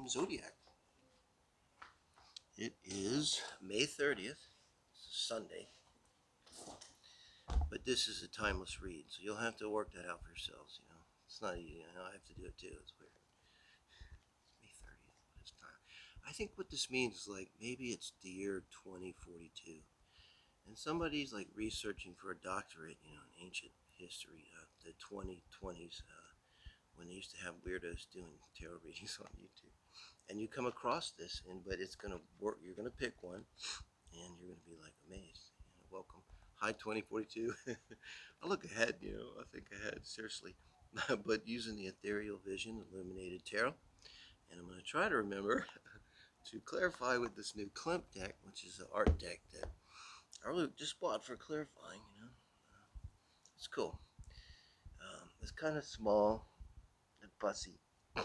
zodiac. It is May 30th, Sunday, but this is a timeless read, so you'll have to work that out for yourselves. It's not easy. I have to do it too. It's weird. It's May 30th, but it's not. I think what this means is like maybe it's the year 2042, and somebody's like researching for a doctorate, in ancient history, the 2020s, when they used to have weirdos doing tarot readings on YouTube. And you come across this, but it's going to work. You're going to pick one, and you're going to be like amazed. Welcome. Hi, 2042. I look ahead, I think ahead, seriously. But using the Ethereal Vision Illuminated Tarot. And I'm going to try to remember to clarify with this new Klimt deck, which is an art deck that I really just bought for clarifying, It's cool. It's kind of small and fussy. I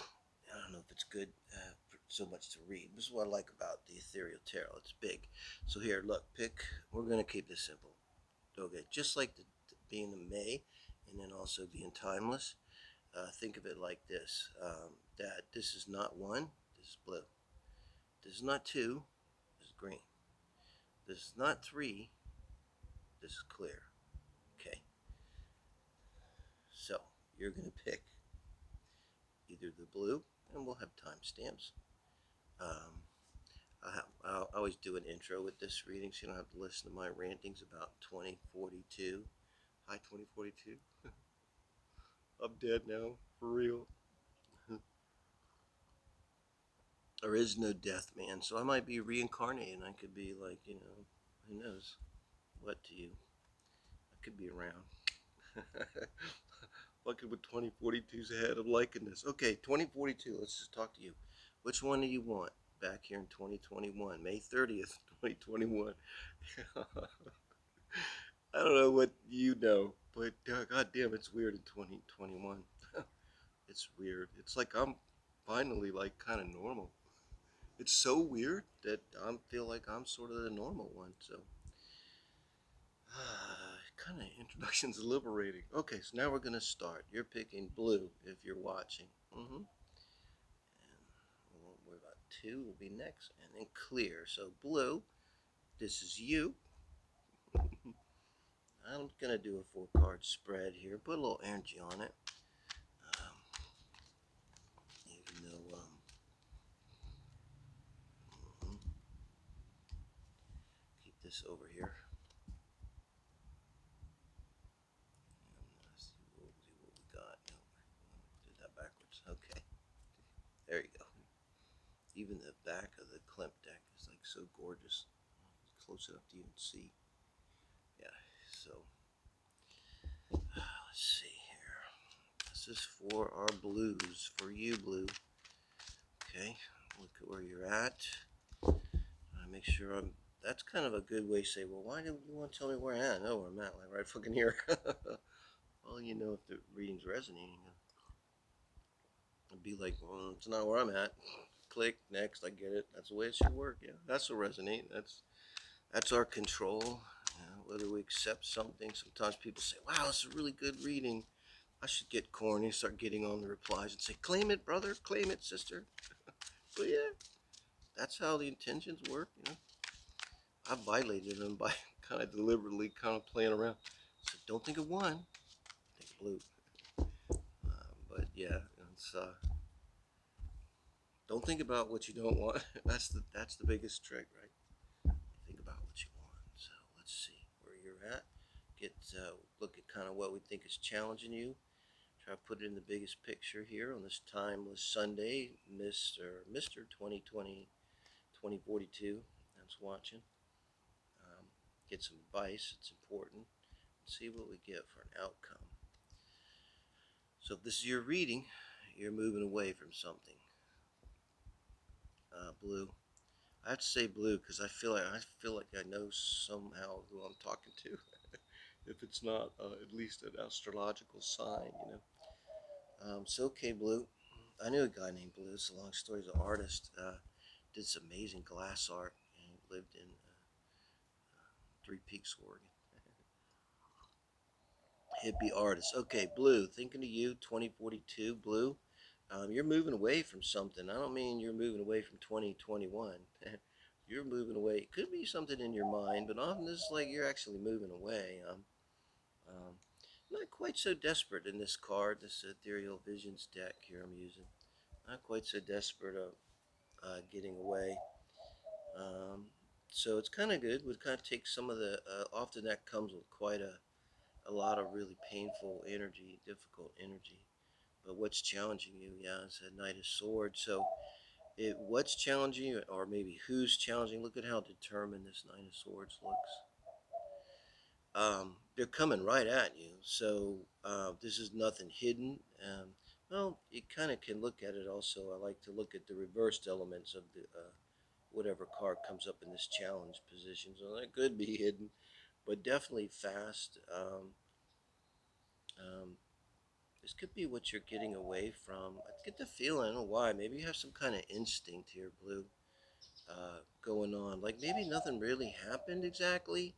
don't know if it's good so much to read. This is what I like about the Ethereal Tarot. It's big. So here, look, we're going to keep this simple. Okay, just like being the May and then also being timeless, think of it like this, that this is not one, this is blue. This is not two, this is green. This is not three, this is clear. Okay, so you're going to pick either the blue, and we'll have timestamps. I always do an intro with this reading, so you don't have to listen to my rantings about 2042. Hi, 2042. I'm dead now, for real. There is no death, man, so I might be reincarnated. I could be like, who knows what to you. I could be around. Fucking with 2042's ahead. I'm liking this. Okay, 2042, let's just talk to you. Which one do you want back here in 2021? May 30th, 2021. I don't know what you know, but goddamn, it's weird in 2021. It's weird. It's like I'm finally like kind of normal. It's so weird that I feel like I'm sort of the normal one. So, kind of introduction's liberating. Okay, so now we're gonna start. You're picking blue if you're watching. And we won't worry about two. Will be next, and then clear. So blue. This is you. I'm gonna do a 4-card spread here. Put a little energy on it. Even though keep this over here. See what we got. No, did that backwards. Okay, there you go. Even the back of the Klimt deck is like so gorgeous. Close enough to even see. Yeah. So let's see here. This is for our blues. For you, blue. Okay. Look at where you're at. I make sure I'm. That's kind of a good way to say, well, why do you want to tell me where I'm at? I know where I'm at, like right fucking here. Well, if the reading's resonating, I'd be like, well, it's not where I'm at. Click, next, I get it. That's the way it should work. Yeah, that's what resonate. That's our control. Whether we accept something. Sometimes people say, wow, this is a really good reading. I should get corny, start getting on the replies and say, claim it, brother, claim it, sister. But yeah, that's how the intentions work. I violated them by kind of deliberately kind of playing around. So don't think of one, think of blue. But yeah, it's don't think about what you don't want. That's the biggest trick, right? Think about what you want. So let's see where you're at. Look at kind of what we think is challenging you. Try to put it in the biggest picture here on this timeless Sunday, Mr. 2020, 2042 that's watching. Get some advice. It's important. See what we get for an outcome. So if this is your reading, you're moving away from something. Blue. I have to say blue because I feel like I know somehow who I'm talking to. If it's not at least an astrological sign, So okay, blue. I knew a guy named Blue. It's a long story. He's an artist. Did some amazing glass art and lived in Three Peaks, Oregon. Hippie artist. Okay, blue. Thinking of you, 2042, blue. You're moving away from something. I don't mean you're moving away from 2021. You're moving away. It could be something in your mind, but often this is like you're actually moving away. Um, not quite so desperate in this card, this Ethereal Visions deck here I'm using. Not quite so desperate of getting away. Um, so it's kind of good. Would kind of take some of the. Often that comes with quite a lot of really painful energy, difficult energy. But what's challenging you? Yeah, it's a Knight of Swords. So what's challenging you, or maybe who's challenging? Look at how determined this Knight of Swords looks. They're coming right at you. So this is nothing hidden. Well, you kind of can look at it also. I like to look at the reversed elements of the whatever card comes up in this challenge position. So that could be hidden, but definitely fast. Um, this could be what you're getting away from. I get the feeling, I don't know why, maybe you have some kind of instinct here, Blue, going on. Like maybe nothing really happened exactly,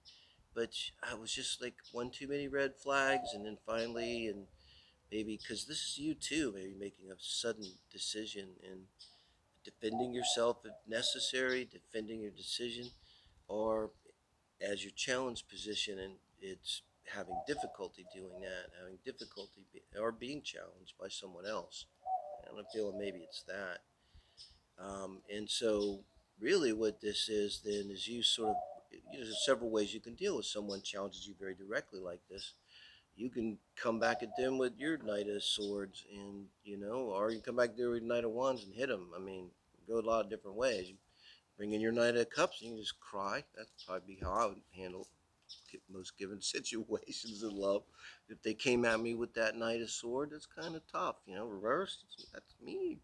but I was just like one too many red flags, and then finally, and maybe because this is you too, maybe making a sudden decision and defending yourself if necessary, defending your decision, or as your challenge position, and it's having difficulty doing that, having difficulty or being challenged by someone else. And I'm feeling maybe it's that. And so, really, what this is then is you sort of, there's several ways you can deal with someone challenges you very directly like this. You can come back at them with your Knight of Swords, and or you can come back there with Knight of Wands and hit them. I mean, go a lot of different ways. You bring in your Knight of Cups, and you can just cry. That'd probably be how I would handle most given situations in love. If they came at me with that Knight of Sword, that's kind of tough. Reversed, that's me.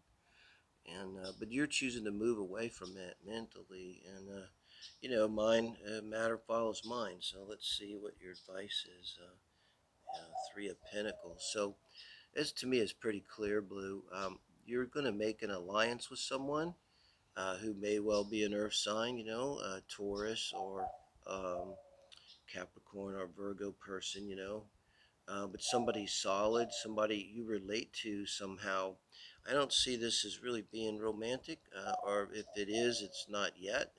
And but you're choosing to move away from that mentally, and mind matter follows mind. So let's see what your advice is. Three of Pentacles. So this to me is pretty clear, Blue. You're going to make an alliance with someone who may well be an Earth sign, Taurus or um, Capricorn or Virgo person, but somebody solid, somebody you relate to somehow. I don't see this as really being romantic, or if it is, it's not yet.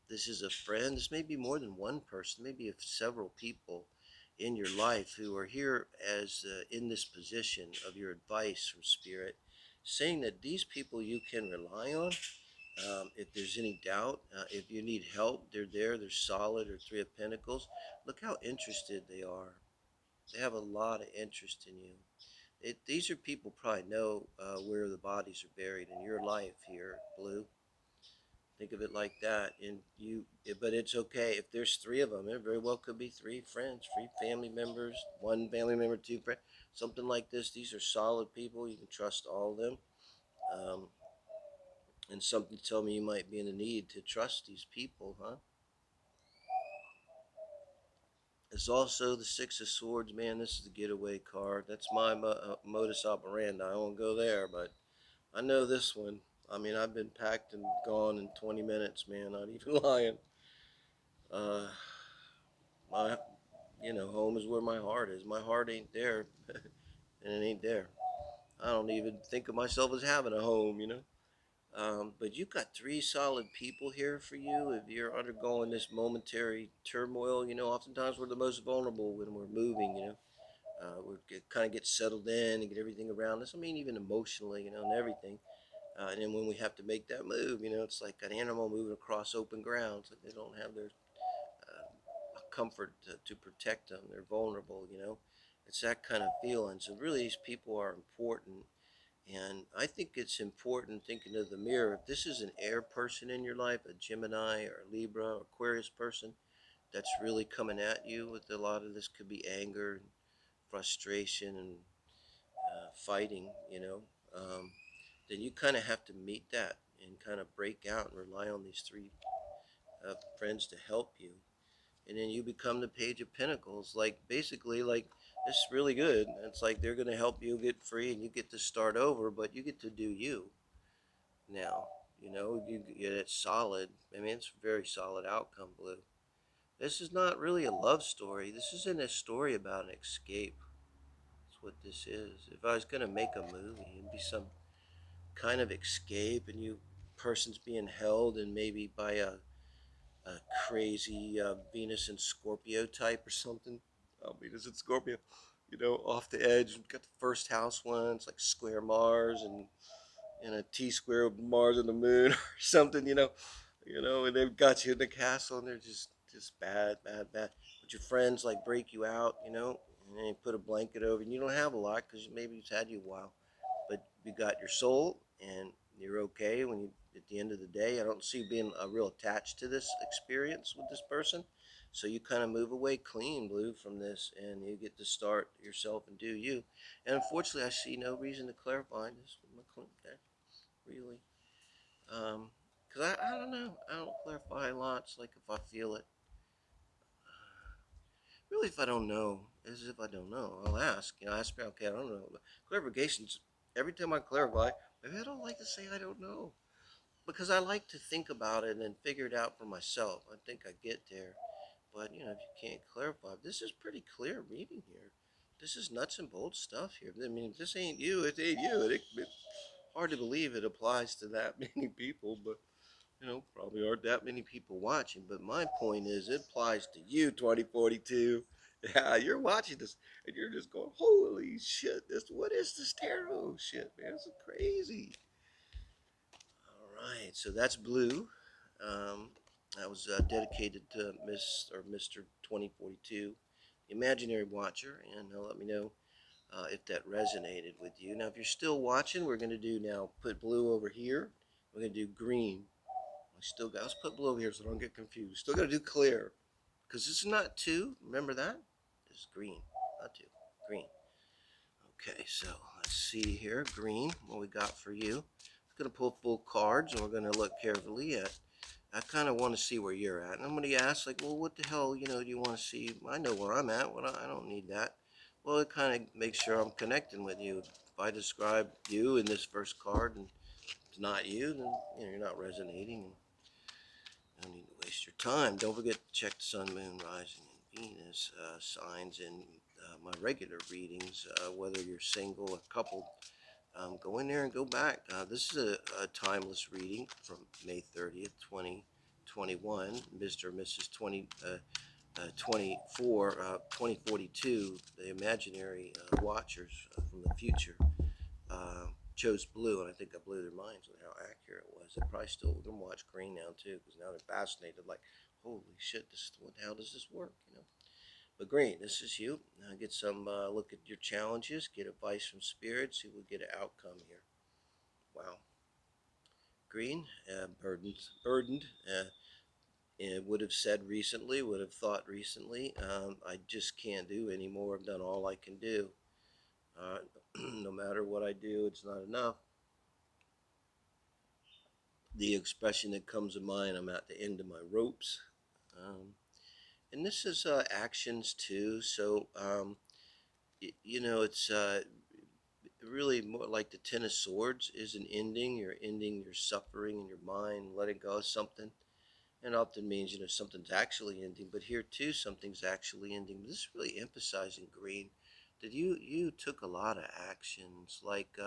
This is a friend. This may be more than one person, maybe several people in your life who are here as in this position of your advice from Spirit, saying that these people you can rely on. If there's any doubt, if you need help, they're there. They're solid. Or Three of Pentacles. Look how interested they are. They have a lot of interest in you. These are people probably know where the bodies are buried in your life here, Blue. Think of it like that. But it's okay if there's three of them. There very well could be three friends, three family members, one family member, two friends, something like this. These are solid people. You can trust all of them. Um, and something tell me you might be in the need to trust these people, huh? It's also the Six of Swords, man. This is the getaway card. That's my modus operandi. I won't go there, but I know this one. I mean, I've been packed and gone in 20 minutes, man. Not even lying. Uh, my, home is where my heart is. My heart ain't there, and it ain't there. I don't even think of myself as having a home. But you've got three solid people here for you. If you're undergoing this momentary turmoil, oftentimes we're the most vulnerable when we're moving. We kind of get settled in and get everything around us. I mean, even emotionally, and everything. And then when we have to make that move, it's like an animal moving across open ground. So they don't have their comfort to protect them. They're vulnerable. It's that kind of feeling. So really, these people are important. And I think it's important thinking of the mirror. If this is an air person in your life, a Gemini or a Libra or Aquarius person that's really coming at you with a lot of this, could be anger and frustration and fighting, then you kind of have to meet that and kind of break out and rely on these three friends to help you. And then you become the Page of Pentacles. Like, basically, like, it's really good. It's like they're going to help you get free and you get to start over, but you get to do you now. You get it solid. I mean, it's a very solid outcome, Blue. This is not really a love story. This isn't a story about an escape. That's what this is. If I was going to make a movie, it'd be some kind of escape, and you person's being held, and maybe by a crazy Venus and Scorpio type or something. Venus and Scorpio, off the edge. We've got the first house one. It's like square Mars and a T square of Mars and the moon or something. And they've got you in the castle, and they're just bad, bad, bad. But your friends like break you out, and then you put a blanket over, and you don't have a lot because maybe it's had you a while, but you got your soul, and you're okay when you at the end of the day. I don't see you being real attached to this experience with this person, so you kind of move away clean, Blue, from this, and you get to start yourself and do you. And unfortunately, I see no reason to clarify this with my client there, really. Because I don't know, I don't clarify lots, like if I feel it. Really, if I don't know, as if I don't know, I'll ask. Ask me, okay, I don't know. But clarifications, every time I clarify, maybe I don't like to say I don't know. Because I like to think about it and figure it out for myself. I think I get there. But, if you can't clarify, this is pretty clear reading here. This is nuts and bolts stuff here. I mean, if this ain't you, it ain't you. It's hard to believe it applies to that many people, but probably aren't that many people watching. But my point is, it applies to you, 2042. Yeah, you're watching this, and you're just going, "Holy shit! What is this tarot shit, man? This is crazy." All right, so that's Blue. Um, that was dedicated to Miss or Mr. 2042, the imaginary watcher, and he'll let me know if that resonated with you. Now, if you're still watching, we're going to do now. Put Blue over here. We're going to do green. Let's put blue over here so I don't get confused. Still got to do clear because this is not two. Remember that? This is green, not two. Green. Okay, so let's see here. Green, what we got for you. I'm going to pull full cards and we're going to look carefully at. I kind of want to see where you're at. And I'm going to ask, like, well, what the hell, do you want to see? I know where I'm at. Well, I don't need that. Well, it kind of makes sure I'm connecting with you. If I describe you in this first card and it's not you, then you're not resonating. No need to waste your time. Don't forget to check the sun, moon, rising, and Venus signs in my regular readings, whether you're single or coupled. Go in there and go back. This is a timeless reading from May 30th, 2021. Mr. and Mrs. 2042, the imaginary watchers from the future. Chose blue, and I think I blew their minds with how accurate it was. They're probably still going to watch green now too, because now they're fascinated. Like, holy shit, what the hell does this work? But green, this is you. Get some look at your challenges, get advice from spirit, see if we get an outcome here. Wow. Green, burdened. Would have said recently, would have thought recently. I just can't do anymore. I've done all I can do. No matter what I do, it's not enough. The expression that comes to mind, I'm at the end of my ropes. And this is actions too. So, it's really more like the Ten of Swords is an ending. You're ending your suffering in your mind, letting go of something. And often means, something's actually ending. But here too, something's actually ending. But this is really emphasizing green. That you took a lot of actions, like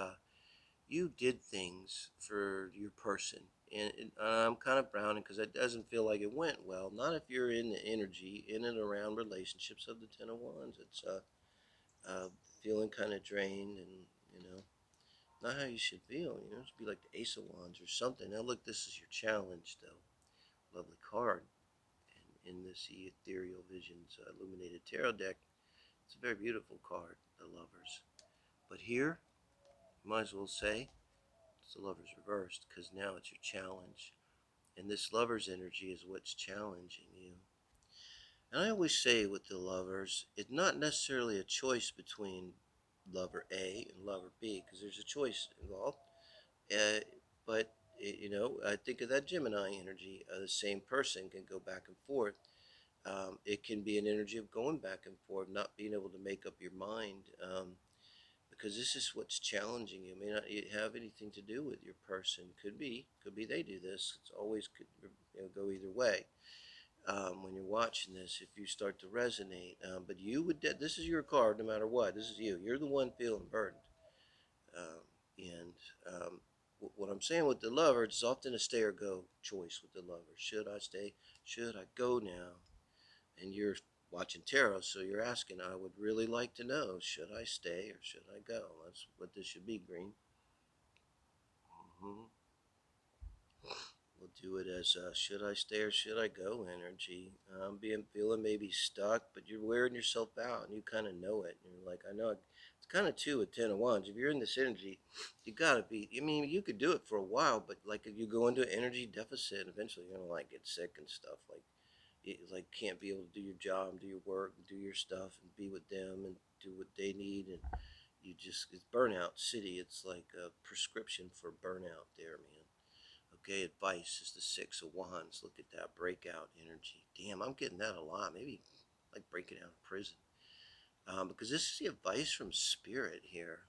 you did things for your person. And I'm kind of frowning because it doesn't feel like it went well. Not if you're in the energy, in and around relationships of the Ten of Wands. It's feeling kind of drained and, not how you should feel. It should be like the Ace of Wands or something. Now, look, this is your challenge, though. Lovely card. And in this Ethereal Visions Illuminated Tarot deck, it's a very beautiful card, the Lovers. But here, you might as well say, it's the Lovers reversed, because now it's your challenge. And this Lover's energy is what's challenging you. And I always say with the Lovers, it's not necessarily a choice between Lover A and Lover B, because there's a choice involved. But, I think of that Gemini energy. The same person can go back and forth. It can be an energy of going back and forth, not being able to make up your mind. Because this is what's challenging you. It may not have anything to do with your person. Could be they do this. It's always could go either way. when you're watching this, if you start to resonate. But you would, this is your card no matter what. This is you. You're the one feeling burdened. Um, and what I'm saying with the lover, it's often a stay or go choice with the lover. Should I stay? Should I go now? And you're watching tarot, so you're asking, I would really like to know, should I stay or should I go? That's what this should be, Green. Hmm. We'll do it as should I stay or should I go energy. Being feeling maybe stuck, but you're wearing yourself out and you kind of know it. And you're like, I know it. It's kind of too with 10 of Wands. If you're in this energy, you got to be, I mean, you could do it for a while, but like if you go into an energy deficit, eventually you're going to like get sick and stuff. Like, you like can't be able to do your job, do your work, do your stuff, and be with them and do what they need. And you just, it's burnout city. It's like a prescription for burnout there, man. Okay, advice is the 6 of Wands. Look at that breakout energy. Damn, I'm getting that a lot. Maybe like breaking out of prison. Because this is the advice from Spirit here.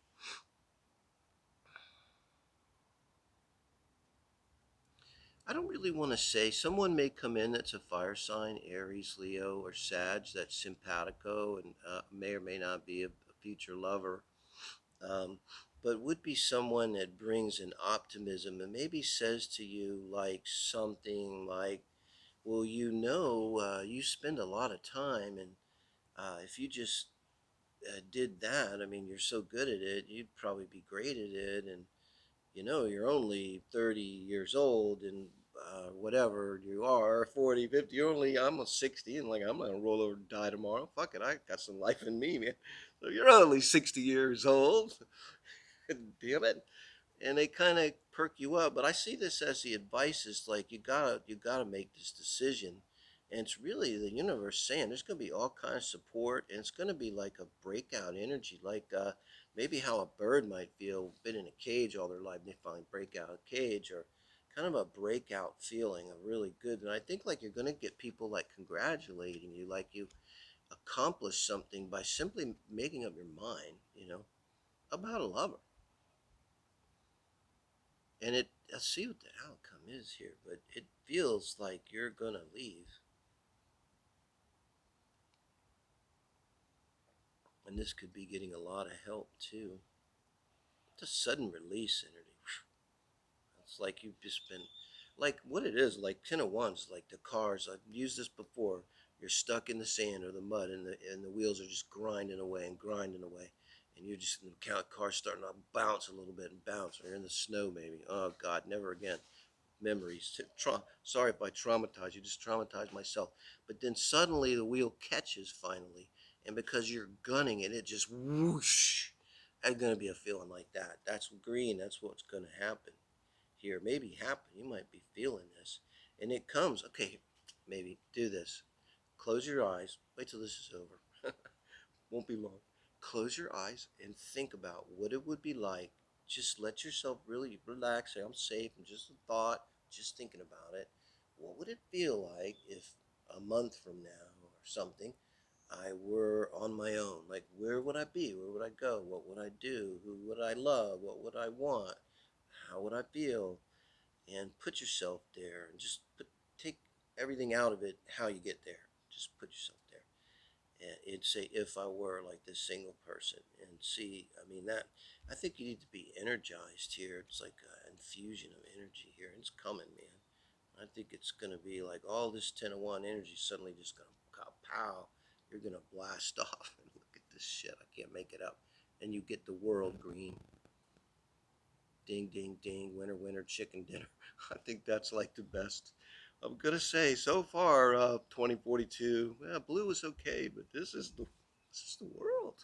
I don't really want to say. Someone may come in that's a fire sign, Aries, Leo, or Sag, that's simpatico and may or may not be a future lover. But would be someone that brings an optimism and maybe says to you like something like, well, you spend a lot of time, and if you just did that, I mean, you're so good at it, you'd probably be great at it, and you're only 30 years old, and whatever you are, 40, 50, you're only, I'm 60, and like, I'm not gonna roll over and die tomorrow. Fuck it, I got some life in me, man. So you're only 60 years old. Damn it. And they kind of perk you up. But I see this as the advice is like you gotta make this decision, and it's really the universe saying there's gonna be all kinds of support, and it's gonna be like a breakout energy, like maybe how a bird might feel, been in a cage all their life, and they finally break out of the cage, or kind of a breakout feeling, a really good. And I think like you're gonna get people like congratulating you, like you accomplished something by simply making up your mind, about a lover. And I see what the outcome is here, but it feels like you're gonna leave. And this could be getting a lot of help too. It's a sudden release energy. It's like you've just been, like what it is, like 10 of Wands, like the cars. I've used this before. You're stuck in the sand or the mud, and the wheels are just grinding away and grinding away, and you're just the car's starting to bounce a little bit and bounce. Or you're in the snow, maybe. Oh God, never again. Memories. Sorry if I traumatize you, just traumatized myself. But then suddenly the wheel catches finally, and because you're gunning it, it just whoosh. It's going to be a feeling like that. That's green. That's what's going to happen here. Maybe happen. You might be feeling this, and it comes. Okay, maybe do this. Close your eyes. Wait till this is over. Won't be long. Close your eyes and think about what it would be like. Just let yourself really relax. Say, I'm safe. I'm just a thought, just thinking about it. What would it feel like if a month from now or something, I were on my own? Like, where would I be? Where would I go? What would I do? Who would I love? What would I want? How would I feel? And put yourself there and just take everything out of it, how you get there. Just put yourself there. And it'd say if I were like this single person, and see, I mean, that I think you need to be energized here. It's like an infusion of energy here, and it's coming, man. I think it's gonna be like all this 10 of Wands energy suddenly just gonna pow. You're gonna blast off, and look at this shit. I can't make it up. And you get the world green. Ding, ding, ding. Winner, winner, chicken dinner. I think that's like the best. I'm gonna say so far, 2042. Yeah, blue is okay, but this is the world.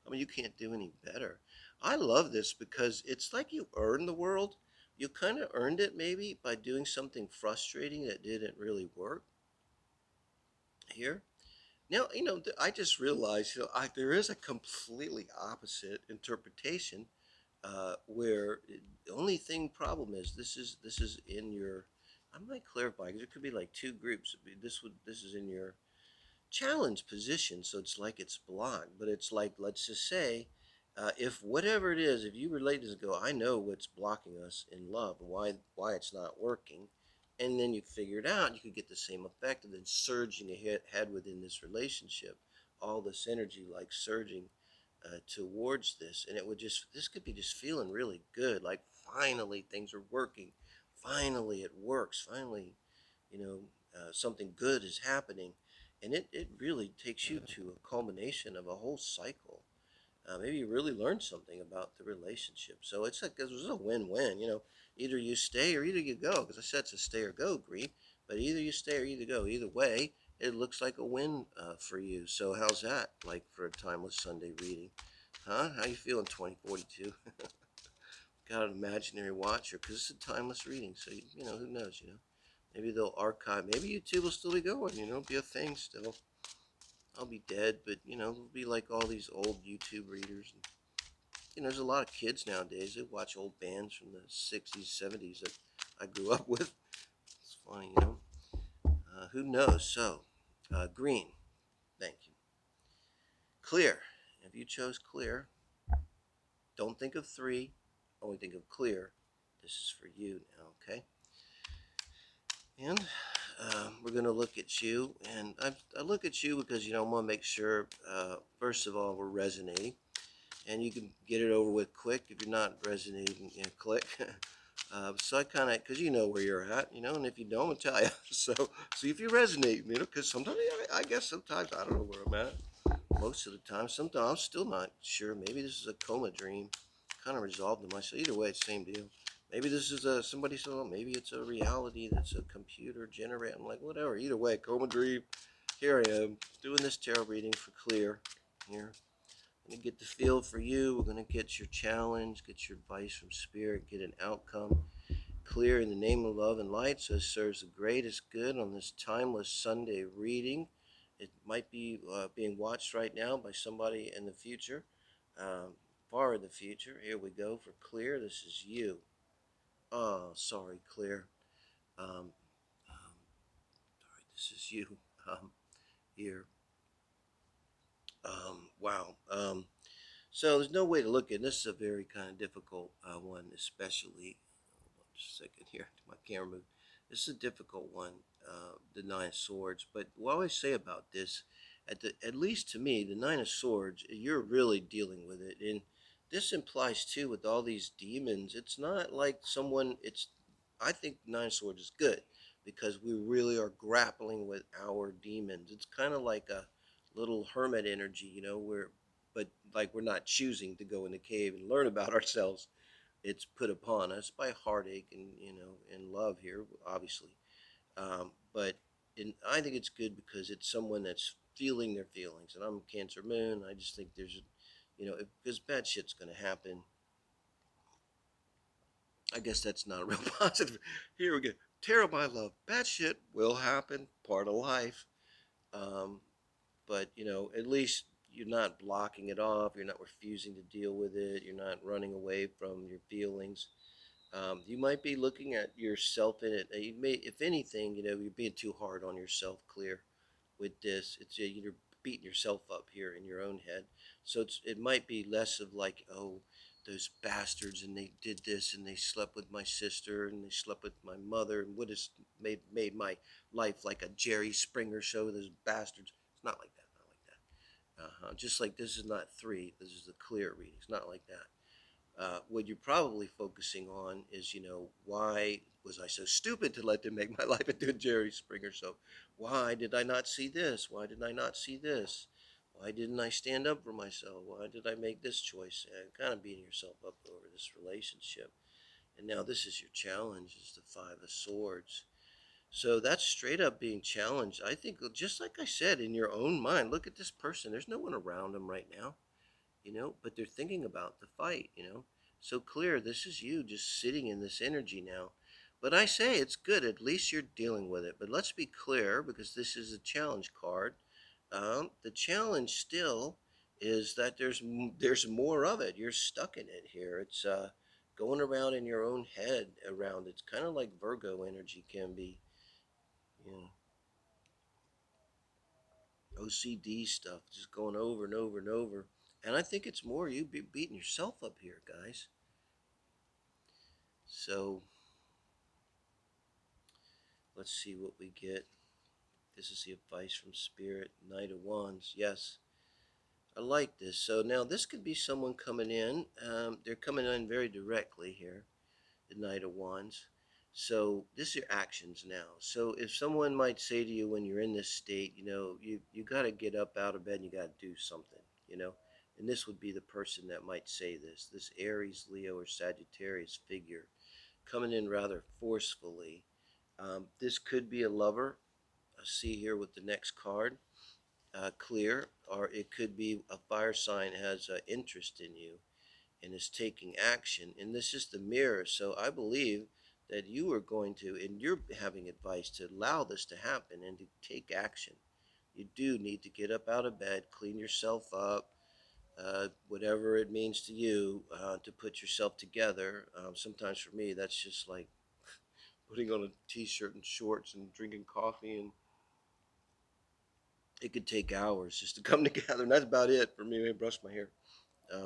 I mean, you can't do any better. I love this because it's like you earned the world. You kind of earned it maybe by doing something frustrating that didn't really work here. Now, I just realized, there is a completely opposite interpretation, where the only thing problem is this is in your. I might clarify because it could be like two groups. This is in your challenge position, so it's like it's blocked. But it's like, let's just say, if whatever it is, if you relate to this, go, I know what's blocking us in love and why it's not working. and then you figure it out, you could get the same effect, and then surging ahead within this relationship, all this energy like surging towards this, and it would just this could be just feeling really good, like finally things are working, finally it works, finally, you know, something good is happening, and it really takes you to a culmination of a whole cycle. Maybe you really learn something about the relationship. So it's like this is a win-win. Either you stay or either you go. Because I said it's a stay or go, Green. But either you stay or either go. Either way, it looks like a win for you. So how's that like for a timeless Sunday reading? Huh? How you feeling, 2042? Got an imaginary watcher because it's a timeless reading. So who knows? Maybe they'll archive. Maybe YouTube will still be going. Be a thing still. I'll be dead, but it'll be like all these old YouTube readers. There's a lot of kids nowadays that watch old bands from the 60s, 70s that I grew up with. It's funny. Who knows? So, green, thank you. Clear. If you chose clear, don't think of three, only think of clear. This is for you now, okay? And we're going to look at you. And I look at you because, I want to make sure, first of all, we're resonating. And you can get it over with quick. If you're not resonating, click. So I kind of, because you know where you're at, and if you don't, I'll tell you. So see if you resonate, because sometimes, I guess sometimes I don't know where I'm at. Most of the time, sometimes I'm still not sure. Maybe this is a coma dream, kind of resolved in myself. Either way, it's the same deal. Maybe this is somebody said, oh, maybe it's a reality that's a computer generated. I'm like, whatever. Either way, coma dream. Here I am doing this tarot reading for clear. Here. We're going to get the feel for you. We're going to get your challenge, get your advice from spirit, get an outcome. Clear in the name of love and light, so it serves the greatest good on this timeless Sunday reading. It might be being watched right now by somebody in the future, far in the future. Here we go for clear. This is you. Oh, sorry, clear. Sorry, this is you. Here. Wow. So there's no way to look at it. This is a very kind of difficult one, especially. Hold on just a second here to my camera move. This is a difficult one, the Nine of Swords. But what I always say about this, at least to me, the Nine of Swords, you're really dealing with it, and this implies too with all these demons. It's not like someone. I think Nine of Swords is good because we really are grappling with our demons. It's kind of like a little hermit energy, where but like we're not choosing to go in the cave and learn about ourselves. It's put upon us by heartache and love here, obviously. But I think it's good because it's someone that's feeling their feelings. And I'm Cancer Moon. I just think there's, because bad shit's going to happen. I guess that's not a real positive. Here we go. Tarotmylove. Bad shit will happen. Part of life. Um, but at least you're not blocking it off. You're not refusing to deal with it. You're not running away from your feelings. You might be looking at yourself in it. You may, if anything, you're being too hard on yourself. Clear with this. It's you're beating yourself up here in your own head. So it might be less of like, oh, those bastards, and they did this, and they slept with my sister, and they slept with my mother, and what has made my life like a Jerry Springer show. Those bastards. It's not like that. Not like that. Just like this is not three. This is the clear reading. It's not like that. What you're probably focusing on is, why was I so stupid to let them make my life into a Jerry Springer show? Why did I not see this? Why did I not see this? Why didn't I stand up for myself? Why did I make this choice? And kind of beating yourself up over this relationship. And now this is your challenge, is the Five of Swords. So that's straight up being challenged. I think, just like I said, in your own mind, look at this person. There's no one around them right now, but they're thinking about the fight. So clear, this is you just sitting in this energy now. But I say it's good, at least you're dealing with it. But let's be clear, because this is a challenge card. The challenge still is that there's more of it. You're stuck in it here. It's going around in your own head around. It's kind of like Virgo energy can be, you know, OCD stuff, just going over and over and over. And I think it's more you be beating yourself up here, guys. So Let's see what we get. This is the advice from Spirit. Knight of Wands. Yes, I like this. So now this could be someone coming in. They're coming in very directly here. The Knight of Wands. So this is your actions now. So if someone might say to you when you're in this state, you got to get up out of bed and you got to do something, and this would be the person that might say this Aries, Leo, or Sagittarius figure coming in rather forcefully. This could be a lover. I see here with the next card, clear, or it could be a fire sign has interest in you and is taking action. And this is the mirror. So I believe that you are going to, and you're having advice to allow this to happen and to take action. You do need to get up out of bed, clean yourself up, whatever it means to you, to put yourself together. Sometimes for me, that's just like putting on a t-shirt and shorts and drinking coffee, and it could take hours just to come together. And that's about it for me. Maybe brush my hair.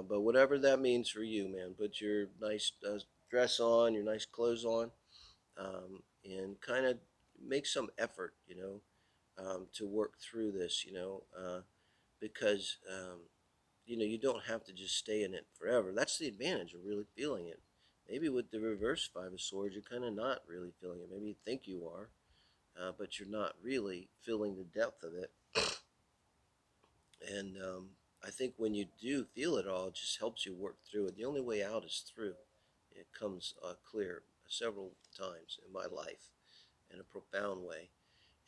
But whatever that means for you, man, put your nice dress on, your nice clothes on, and kind of make some effort, to work through this, because, you don't have to just stay in it forever. That's the advantage of really feeling it. Maybe with the reverse Five of Swords, you're kind of not really feeling it. Maybe you think you are, but you're not really feeling the depth of it. And I think when you do feel it all, it just helps you work through it. The only way out is through. It comes clear several times in my life in a profound way.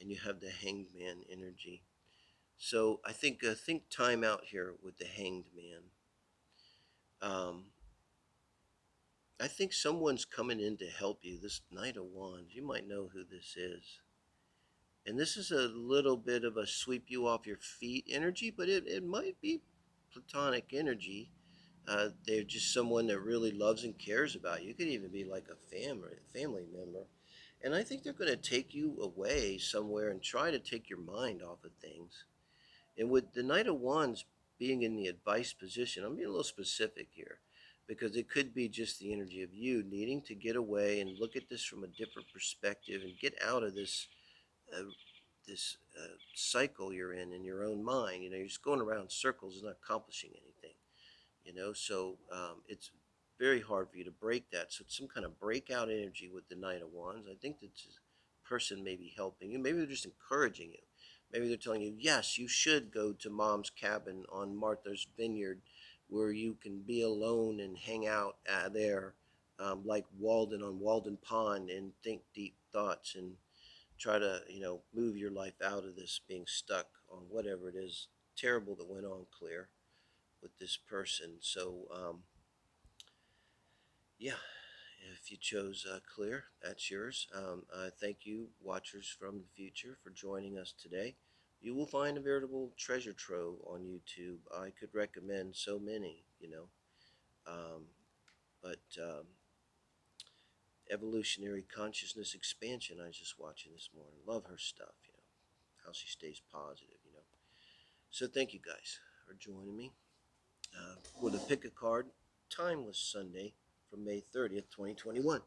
And you have the Hanged Man energy. So I think time out here with the Hanged Man. I think someone's coming in to help you. This Knight of Wands, you might know who this is. And this is a little bit of a sweep you off your feet energy, but it might be platonic energy. They're just someone that really loves and cares about you. It could even be like a family member. And I think they're going to take you away somewhere and try to take your mind off of things. And with the Knight of Wands being in the advice position, I'm being a little specific here because it could be just the energy of you needing to get away and look at this from a different perspective and get out of uh, this cycle you're in your own mind. You're just going around circles and not accomplishing anything. So it's very hard for you to break that. So it's some kind of breakout energy with the Knight of Wands. I think that this person may be helping you. Maybe they're just encouraging you. Maybe they're telling you, yes, you should go to Mom's cabin on Martha's Vineyard where you can be alone and hang out there, like Walden on Walden Pond, and think deep thoughts and try to, move your life out of this being stuck on whatever it is terrible that went on, clear, with this person. So, yeah, if you chose clear, that's yours. Thank you, watchers from the future, for joining us today. You will find a veritable treasure trove on YouTube. I could recommend so many, um, but evolutionary consciousness expansion I was just watching this morning. Love her stuff, how she stays positive. So thank you guys for joining me. With a pick a card, Timeless Sunday from May 30th, 2021.